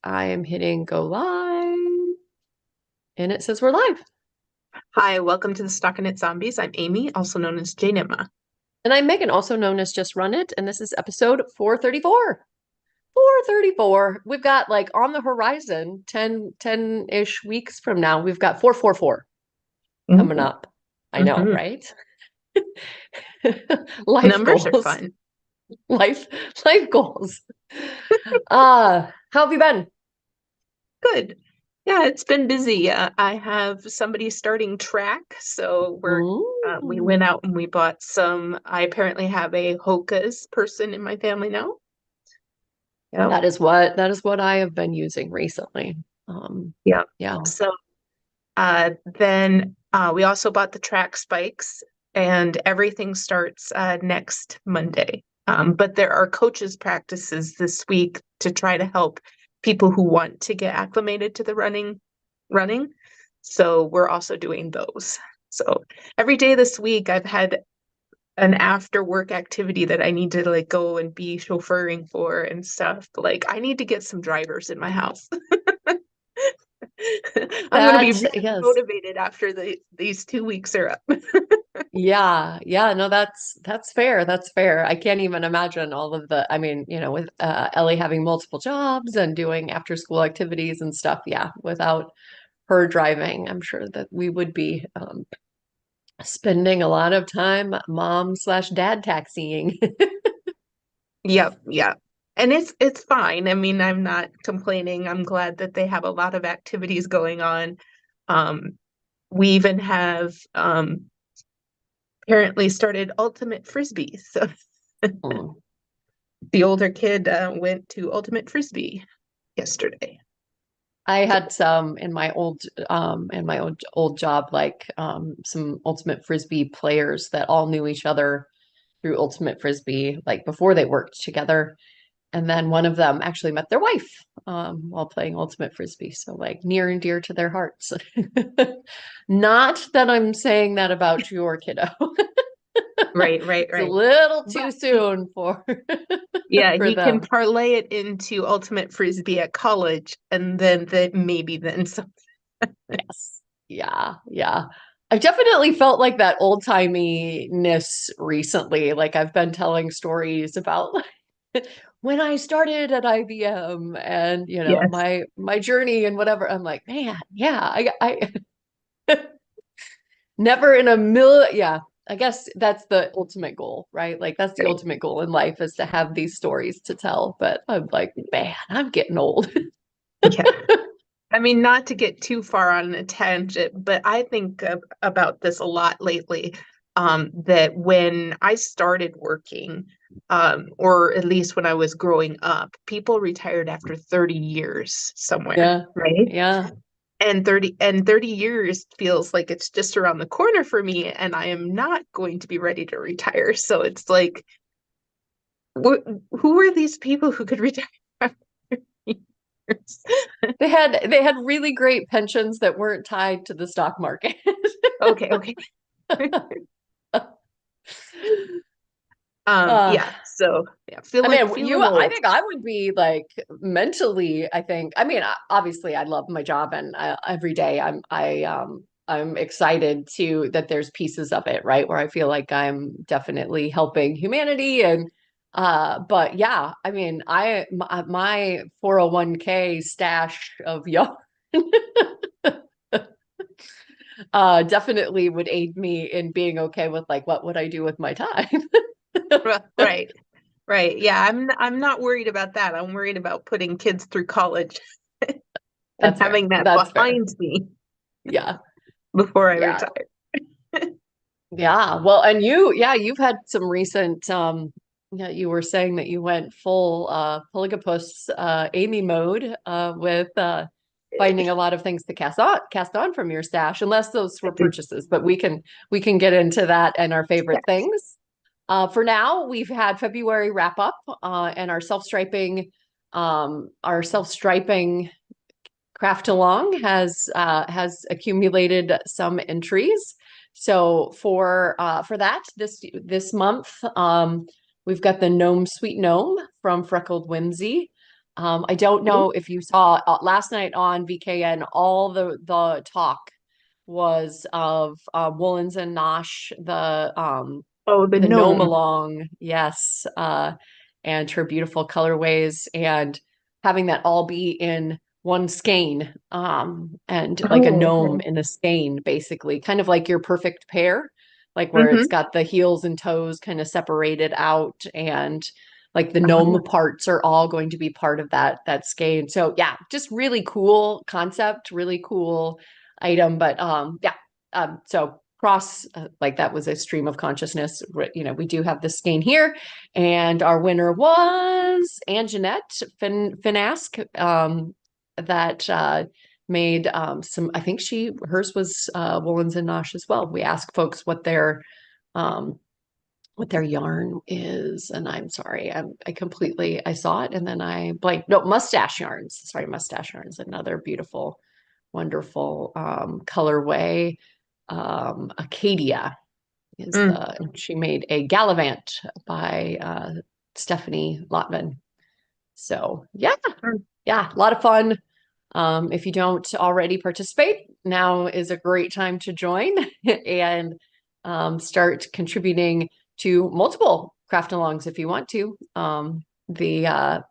I am hitting go live and it says we're live. Hi, welcome to the StockinetteZombies. I'm Amy, also known as J-Nima. And I'm Megan, also known as Just Run It, and this is episode 434. 434. We've got like on the horizon 10-ish weeks from now. We've got 444 coming Ooh. up. I know, hmm right? Life Numbers are goals. fun. Life life goals. How have you been? Good. Yeah, it's been busy. I have somebody starting track, so we went Ooh. out and we bought some. I apparently have a Hoka's person in my family now. Yep. That is what I have been using recently. Yep. Yeah. So then we also bought the track spikes, and everything starts next Monday. But there are coaches practices this week to try to help people who want to get acclimated to the running. So we're also doing those. So every day this week, I've had an after work activity that I need to like go and be chauffeuring for and stuff. Like I need to get some drivers in my house. I'm gonna be That, really yes. motivated after these 2 weeks are up. Yeah, yeah, no, that's fair. That's fair. I can't even imagine all of the, I mean, with Ellie having multiple jobs and doing after school activities and stuff. Yeah, without her driving, I'm sure that we would be spending a lot of time mom slash dad taxiing. Yep, yeah. And it's fine. I mean, I'm not complaining. I'm glad that they have a lot of activities going on. Um, we even have apparently started ultimate frisbee. So Mm. the older kid went to ultimate frisbee yesterday. I So had some in my old job, like some ultimate frisbee players that all knew each other through ultimate frisbee, like before they worked together. And then one of them actually met their wife while playing ultimate frisbee. So like near and dear to their hearts. Not that I'm saying that about your kiddo. right, right, It's a right. little too But he soon for Yeah, for he can them. parlay it into ultimate frisbee at college, and then maybe then some. Yes. Yeah. Yeah. I've definitely felt like that old-timey-ness recently. Like I've been telling stories about like, when I started at IBM and Yes, my journey and whatever. I'm like, man, yeah, I never in a million. Yeah, I guess that's the ultimate goal, right? Like that's the right. ultimate goal in life is to have these stories to tell. But I'm like, man, I'm getting old. Yeah. I mean, not to get too far on a tangent, but I think about this a lot lately. That when I started working, or at least when I was growing up, people retired after 30 years somewhere, Yeah. right? Yeah. And 30 years feels like it's just around the corner for me, and I am not going to be ready to retire. So it's like, wh who are these people who could retire after 30 years? They had really great pensions that weren't tied to the stock market. Okay, okay. Uh, Yeah, so yeah, I feeling mean, feeling I old. think I would be like mentally, I think, I mean, obviously I love my job and every day I'm excited to that there's pieces of it, right? Where I feel like I'm definitely helping humanity and but yeah, I mean, my 401k stash of young definitely would aid me in being okay with like what would I do with my time? Right, right. Yeah, I'm not worried about that. I'm worried about putting kids through college and That's fair. having that That's fair. behind me Yeah. before I Yeah. retire. Yeah. Well, and yeah, you've had some recent yeah, you were saying that you went full Polygapus Amy mode with finding a lot of things to cast on from your stash, unless those were purchases, but we can get into that and our favorite Yes. things. For now, we've had February wrap up and our self-striping craft along has accumulated some entries. So for that this month, we've got the Gnome Sweet Gnome from Freckled Whimsy. I don't Ooh. know if you saw last night on VKN, all the talk was of Woolens and Nosh, Oh, the the gnome gnome. along, yes, and her beautiful colorways, and having that all be in one skein, and like a Oh, gnome okay. in a skein, basically, kind of like your perfect pair, like where it's Mm-hmm. got the heels and toes kind of separated out, and like the gnome Ah. parts are all going to be part of that skein. So yeah, just really cool concept, really cool item, but yeah, so cross like that was a stream of consciousness. You know, we do have this skein here, and our winner was Anjanette Finask, that made some. I think hers was Woolens and Nosh as well. We asked folks um, what their yarn is, and I'm sorry, I completely I saw it and then I blanked. No, mustache yarns. Sorry, mustache yarns. Another beautiful, wonderful colorway. Acadia is Mm. the she made a Gallivant by Stephanie Lotman. So yeah, Mm. yeah, a lot of fun. If you don't already participate, now is a great time to join and start contributing to multiple craft alongs if you want to. The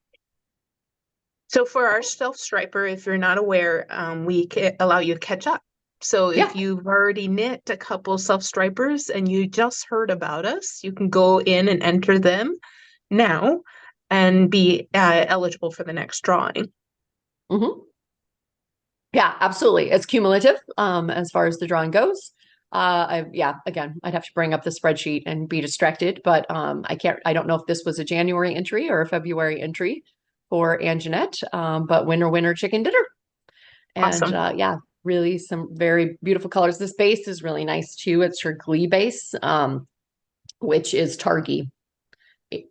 So for our self-striper, if you're not aware, we can allow you to catch up. So if Yeah. you've already knit a couple self-stripers and you just heard about us, you can go in and enter them now and be eligible for the next drawing. Mhm. Yeah, absolutely. It's cumulative as far as the drawing goes. Yeah, again, I'd have to bring up the spreadsheet and be distracted, but I don't know if this was a January entry or a February entry for Anjanette, but winner, winner, chicken dinner. And Awesome. yeah, really some very beautiful colors. This base is really nice too. It's her Glee base, which is Targi,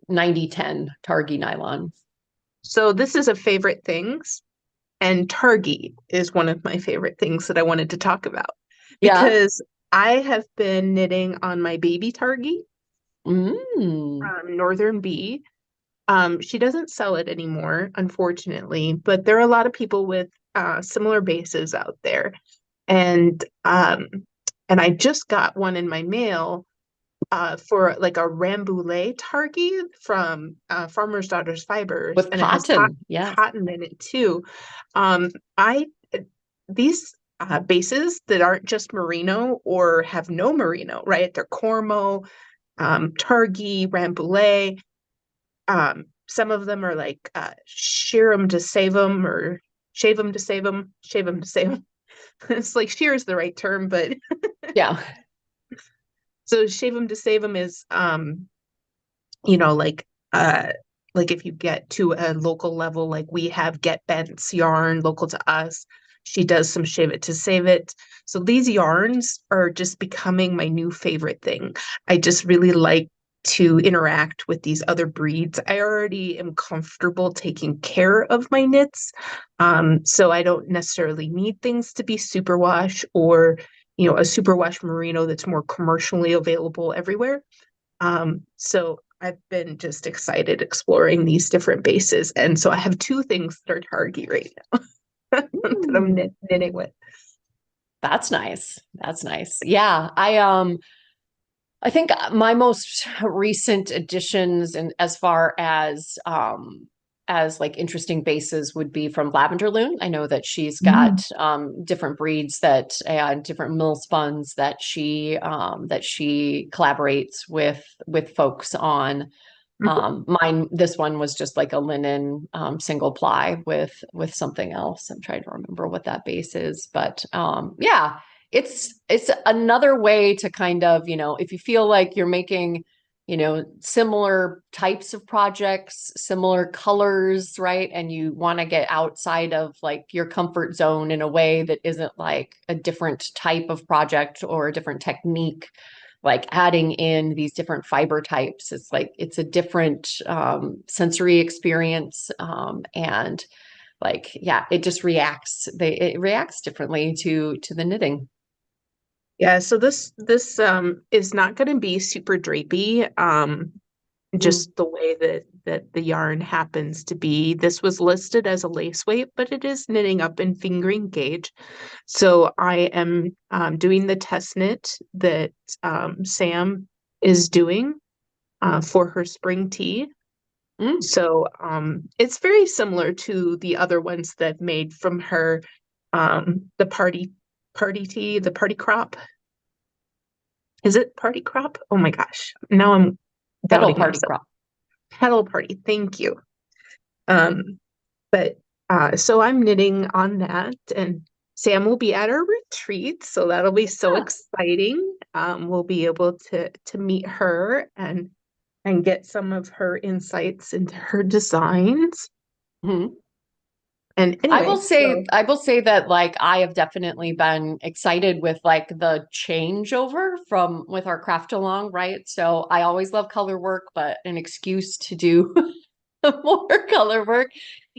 9010 Targi nylon. So this is a favorite things, and Targi is one of my favorite things that I wanted to talk about Yeah. because I have been knitting on my baby Targi, Mm. Northern Bee. She doesn't sell it anymore, unfortunately, but there are a lot of people with similar bases out there. And and I just got one in my mail for like a Rambouillet targi from Farmer's Daughter's Fibers, With and it has hot cotton. Yes. cotton in it too. I these bases that aren't just merino or have no merino, right? They're Cormo, Targi, Rambouillet. Some of them are like shear 'em to save 'em or shave 'em to save 'em, shave 'em to save 'em. It's like shear is the right term, but Yeah. so shave 'em to save 'em is you know, uh like if you get to a local level, like we have Get Bent's yarn local to us. She does some shave it to save it. So these yarns are just becoming my new favorite thing. I just really like to interact with these other breeds. I already am comfortable taking care of my knits. So I don't necessarily need things to be superwash or, you know, a superwash merino that's more commercially available everywhere. So I've been just excited exploring these different bases. And so I have two things that are Targi right now that I'm Mm. knitting with. That's nice. That's nice. Yeah, I think my most recent additions and as far as like interesting bases would be from Lavender Loon. I know that she's got Mm. different breeds that and different mill spuns that she collaborates with folks on. Mhm. This one was just like a linen single ply with something else. I'm trying to remember what that base is, but yeah, it's another way to kind of, you know, if you feel like you're making, you know, similar types of projects, similar colors, right? And you want to get outside of like your comfort zone in a way that isn't like a different type of project or a different technique, like adding in these different fiber types. It's like it's a different sensory experience, and like yeah, it just it reacts differently to the knitting. Yeah, so this is not going to be super drapey. Mm, just the way that the yarn happens to be. This was listed as a lace weight, but it is knitting up in fingering gauge. So I am doing the test knit that Sam is doing for her spring tee. mm. So it's very similar to the other ones that I've made from her, the party tee, the party crop. Is it party crop? Oh my gosh. Now I'm Pedal doubting party myself. crop. Petal party. Thank you. Um, but so I'm knitting on that, and Sam will be at our retreat, so that'll be so Yeah. exciting. We'll be able to meet her and get some of her insights into her designs. Mhm. And anyway, so I will say that like I have definitely been excited with like the changeover from with our craft along, right? So I always love color work, but an excuse to do more color work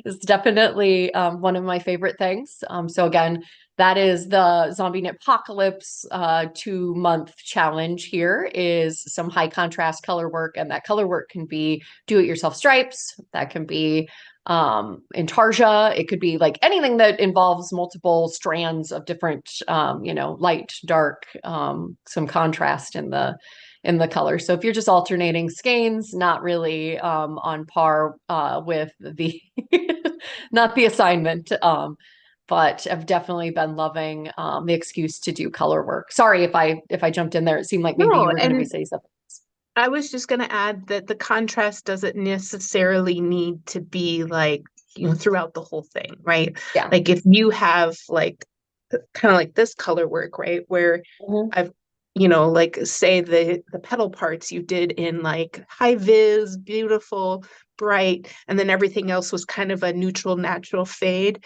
is definitely one of my favorite things. So again, that is the Zombie Knit Apocalypse 2 month challenge here is some high contrast color work. And that color work can be do-it-yourself stripes. That can be intarsia. It could be like anything that involves multiple strands of different, light, dark, some contrast in the color. So if you're just alternating skeins, not really on par with the not the assignment. But I've definitely been loving the excuse to do color work. Sorry if I jumped in there. It seemed like maybe you no, were going to be and saying something. I was just going to add that the contrast doesn't necessarily need to be like, throughout the whole thing, right? Yeah. Like if you have like kind of like this color work, right? Where Mhm. I've, like say the petal parts you did in like high vis, beautiful, bright, and then everything else was kind of a neutral, natural fade.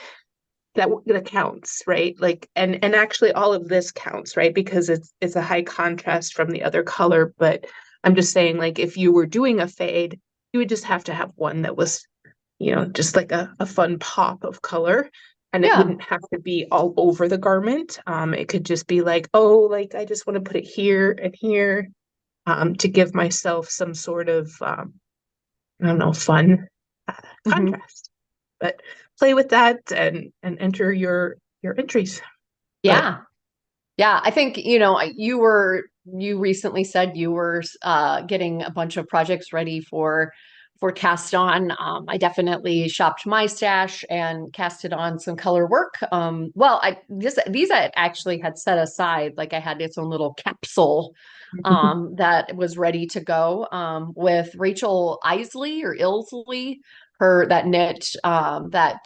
That counts, right? Like and actually all of this counts, right? Because it's a high contrast from the other color. But I'm just saying, like if you were doing a fade, you would just have to have one that was, just like a fun pop of color. And it Yeah. wouldn't have to be all over the garment. It could just be like, oh, like I just want to put it here and here, to give myself some sort of I don't know, fun uh, Mhm. contrast. But play with that and enter your entries. But Yeah. Yeah, I think, you recently said you were getting a bunch of projects ready for cast on. I definitely shopped my stash and casted on some color work. Well, I just these I actually had set aside, like I had its own little capsule that was ready to go with Rachel Isley or Ilsley, her that knit that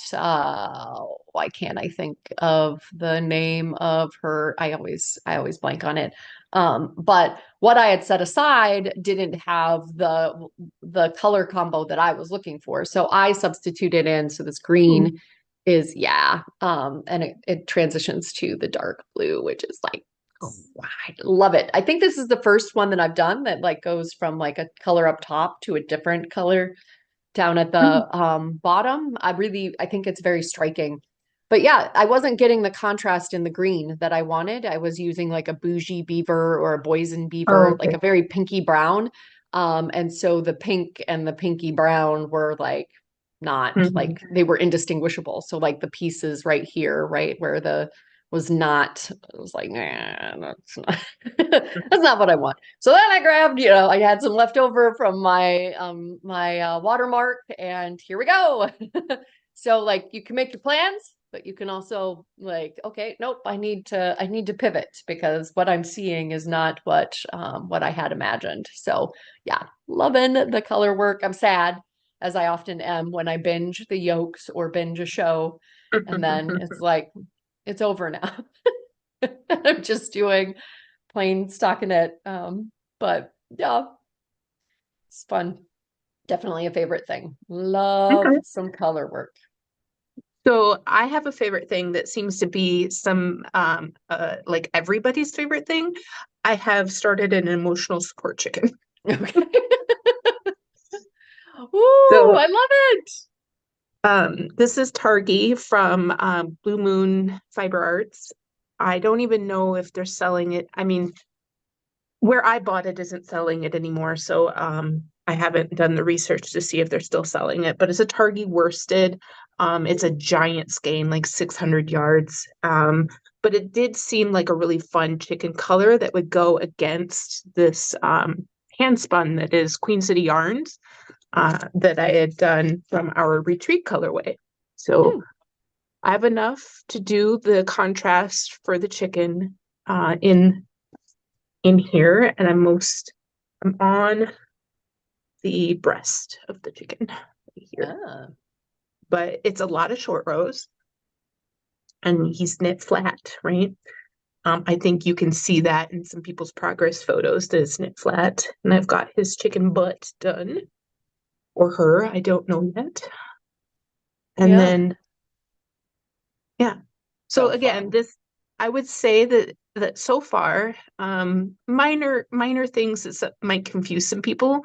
why can't I think of the name of her? I always blank on it. But what I had set aside didn't have the color combo that I was looking for. So I substituted in. So this green is yeah. And it transitions to the dark blue, which is like I love it. I think this is the first one that I've done that like goes from like a color up top to a different color down at the bottom. I think it's very striking. But yeah, I wasn't getting the contrast in the green that I wanted. I was using like a bougie beaver or a boysen oh, beaver, like okay. a very pinky brown. And so the pink and the pinky brown were like not Mhm. like they were indistinguishable. So like the pieces right here, right where the was not, it was like, nah, that's not that's not what I want. So then I grabbed, I had some leftover from my watermark, and here we go. So like you can make your plans, but you can also like, okay, nope, I need to pivot because what I'm seeing is not what I had imagined. So yeah, loving the color work. I'm sad, as I often am when I binge the yokes or binge a show, and then it's like it's over now. I'm just doing plain stockinette. But yeah, it's fun. Definitely a favorite thing. Love Okay. some color work. So I have a favorite thing that seems to be some like everybody's favorite thing. I have started an emotional support chicken. Okay. Ooh, So I love it. this is Targi from Blue Moon Fiber Arts. I don't even know if they're selling it. I mean, where I bought it isn't selling it anymore. So I haven't done the research to see if they're still selling it, but it's a Targhee worsted. It's a giant skein, like 600 yards. But it did seem like a really fun chicken color that would go against this hand spun that is Queen City Yarns that I had done from our retreat colorway. So Hmm. I have enough to do the contrast for the chicken in here, and I'm on the breast of the chicken right here. Ah, But it's a lot of short rows, and he's knit flat, right? I think you can see that in some people's progress photos that it's knit flat. And I've got his chicken butt done, or her, I don't know yet. And yeah. then, yeah. So So again, fun. this I would say that so far, minor things that might confuse some people,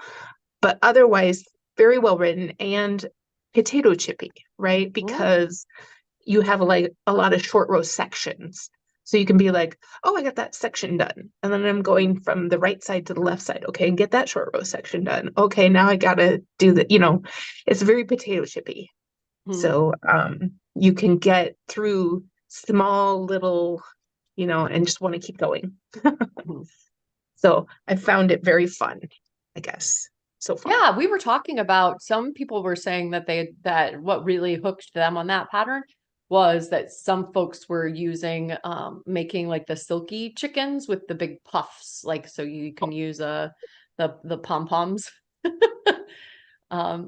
but otherwise very well written and potato chippy, right? Mm, Because you have like a lot of short row sections. So you can be like, oh, I got that section done. And then I'm going from the right side to the left side. Okay, get that short row section done. Okay, now I gotta do the, it's very potato chippy. mm, So you can get through small little, and just want to keep going. mm. So I found it very fun, I guess, so far. Yeah, we were talking about some people were saying that what really hooked them on that pattern was that some folks were using making like the silky chickens with the big puffs, like so you can use the pom-poms,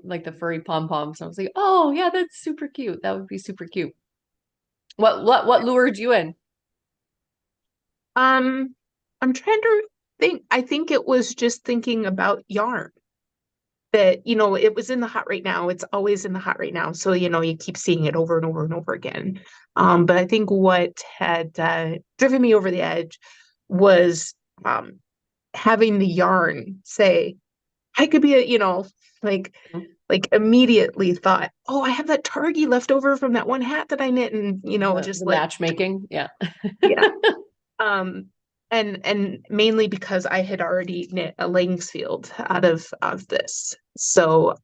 like the furry pom-poms. I was like, oh yeah, that's super cute. That would be super cute. What lured you in? Um, I'm trying to think. I think it was just thinking about yarn that, it was in the hot right now. It's always in the hot right now. So, you keep seeing it over and over and over again. But I think what had driven me over the edge was um, having the yarn say, I could be like, immediately thought, oh, I have that Targhee left over from that one hat that I knit. And, just The like, matchmaking, yeah. yeah. Um, and mainly because I had already knit a Langsfield out of this. So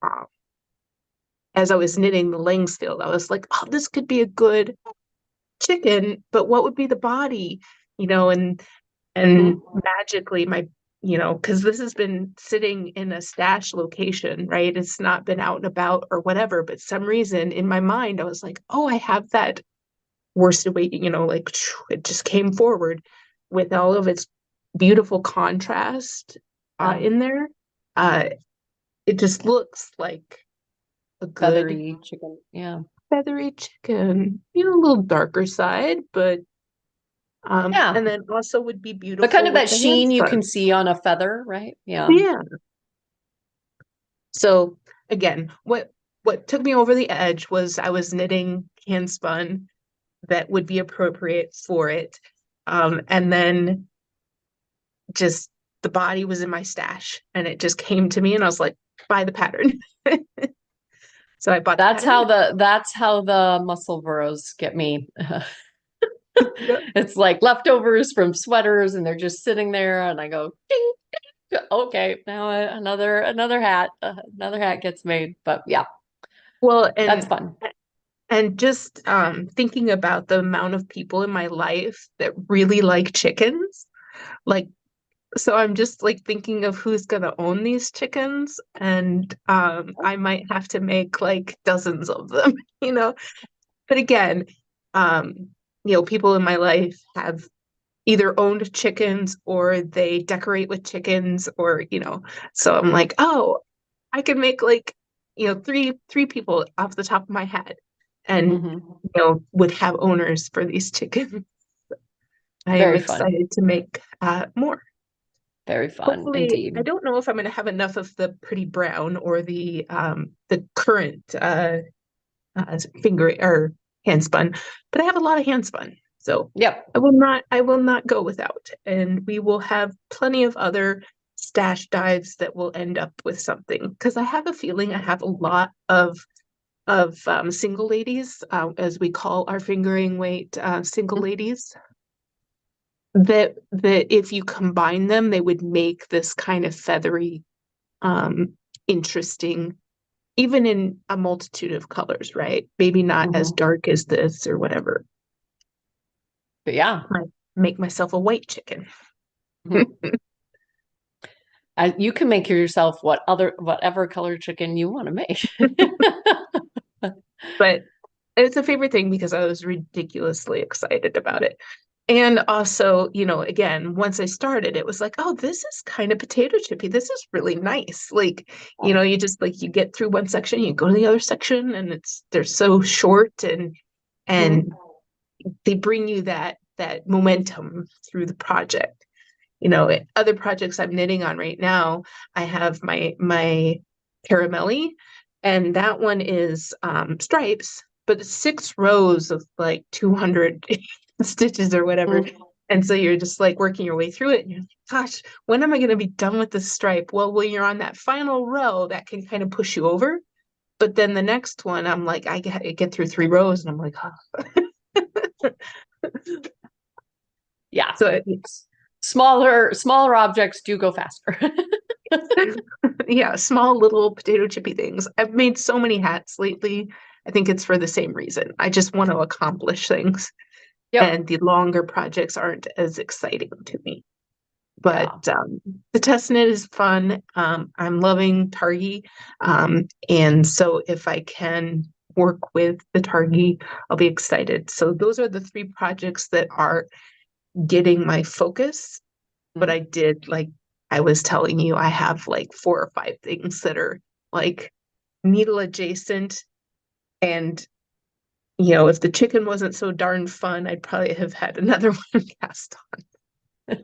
as I was knitting the Langsfield, I was like, oh, this could be a good chicken, but what would be the body? And Mhm. magically because this has been sitting in a stash location, right? It's not been out and about or whatever, but some reason in my mind, I was like, oh, I have that worsted weight, like it just came forward with all of its beautiful contrast Yeah, in there. Uh, it just looks like a good feathery chicken. Yeah. feathery chicken, a little darker side, but Yeah. and then also would be But kind beautiful of with that the hand sheen you spun. can see on a feather, right? Yeah. Yeah. So again, what took me over the edge was I was knitting hand spun that would be appropriate for it. And then just the body was in my stash and it just came to me and I was like, buy the pattern. So I bought the pattern. That's how the muscle burrows get me. Yep. It's like leftovers from sweaters and they're just sitting there and I go ding, okay, now another hat gets made. But yeah, Well, that's and fun. just thinking about the amount of people in my life that really like chickens, like so I'm just like thinking of who's gonna own these chickens, and I might have to make like dozens of them, you know. But again, um, people in my life have either owned chickens or they decorate with chickens or, so I'm like, oh, I can make like, three people off the top of my head and, Hmm. would have owners for these chickens. I am Very fun. excited to make more. Very fun Hopefully, I indeed. don't know if I'm going to have enough of the pretty brown or the current finger or hand spun, but I have a lot of hand spun. So Yep. I will not go without. And we will have plenty of other stash dives that will end up with something. Because I have a feeling I have a lot of single ladies, as we call our fingering weight single ladies, that if you combine them, they would make this kind of feathery, um, interesting, even in a multitude of colors, right? Maybe not as Hmm. dark as this or whatever. But yeah. I make myself a white chicken. Mhm. You can make yourself whatever color chicken you want to make. But it's a favorite thing because I was ridiculously excited about it. And also, again, once I started, it was like, oh, this is kind of potato chippy. This is really nice. Like, you just like you get through one section, you go to the other section, and they're so short and Mhm. they bring you that momentum through the project. Other projects I'm knitting on right now, I have my caramelli, and that one is stripes, but it's 6 rows of like 200 stitches or whatever. Mhm. And so you're just like working your way through it, and you're like, gosh, when am I going to be done with this stripe? Well, when you're on that final row, that can kind of push you over. But then the next one, I'm like, I get through 3 rows, and I'm like, oh. Yeah. So Smaller objects do go faster. yeah, small little potato chippy things. I've made so many hats lately. I think it's for the same reason. I just want to accomplish things, Yep. and the longer projects aren't as exciting to me. But Yeah. the test knit is fun. I'm loving Targi. And so if I can work with the Targi, I'll be excited. So those are the 3 projects that are getting my focus. But Mhm. I did, like I was telling you, I have like 4 or 5 things that are like needle adjacent. And, if the chicken wasn't so darn fun, I'd probably have had another one cast on.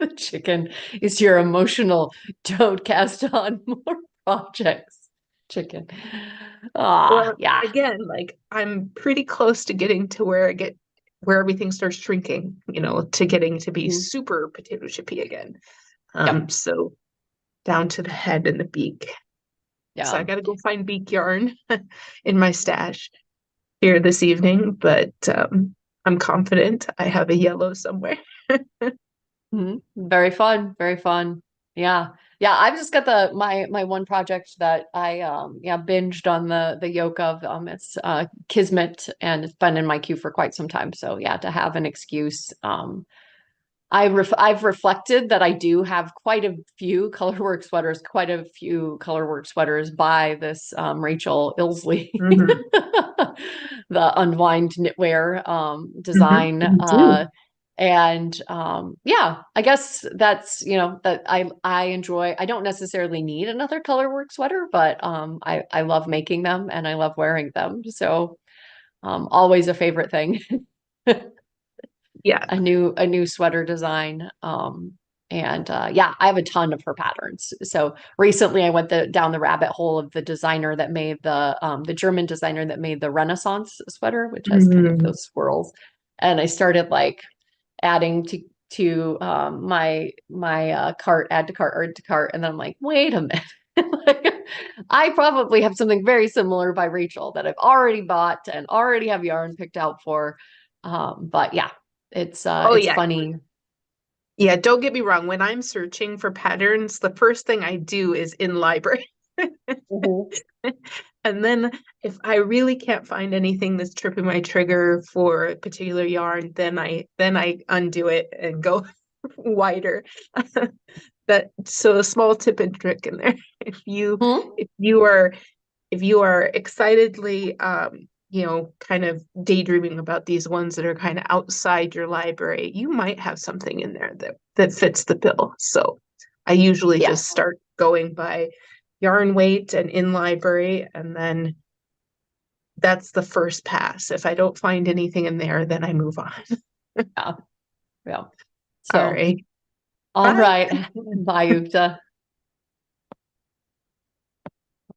The chicken is your emotional don't cast on more projects. Chicken. Ah, Well, yeah. again, like I'm pretty close to getting to where everything starts shrinking, to getting to be Mhm. super potato chippy again. Yep. So down to the head and the beak. So I Yeah. got to go find beak yarn in my stash here this evening, but I'm confident I have a yellow somewhere. Mhm. Very fun. Very fun. Yeah. Yeah. I've just got my one project that I yeah binged on the yoke of. It's Kismet, and it's been in my queue for quite some time. So yeah, to have an excuse. I've reflected that I do have quite a few colorwork sweaters, quite a few colorwork sweaters by this Rachel Ilsley, Hmm. the unwind knitwear design. You do. And yeah, I guess that's that I enjoy. I don't necessarily need another colorwork sweater, but I love making them and I love wearing them. So always a favorite thing. Yeah. A new sweater design. And yeah, I have a ton of her patterns. So recently I went down the rabbit hole of the designer that made the German designer that made the Renaissance sweater, which has kind of Mm. those swirls. And I started like adding to my cart, add to cart, and then I'm like, wait a minute. Like, I probably have something very similar by Rachel that I've already bought and already have yarn picked out for. But yeah, Oh it's yeah. funny. Yeah, don't get me wrong. When I'm searching for patterns, the first thing I do is in library. Mhm. And then if I really can't find anything that's tripping my trigger for a particular yarn, then I undo it and go wider. That so a small tip and trick in there. If you Hmm? if you are if you are excitedly kind of daydreaming about these ones that are kind of outside your library, you might have something in there that fits the bill. So I usually Yeah. just start going by yarn weight and in library, and then that's the first pass. If I don't find anything in there, then I move on. Yeah. Yeah. All So, right. all Bye. right. Bye, Ukta.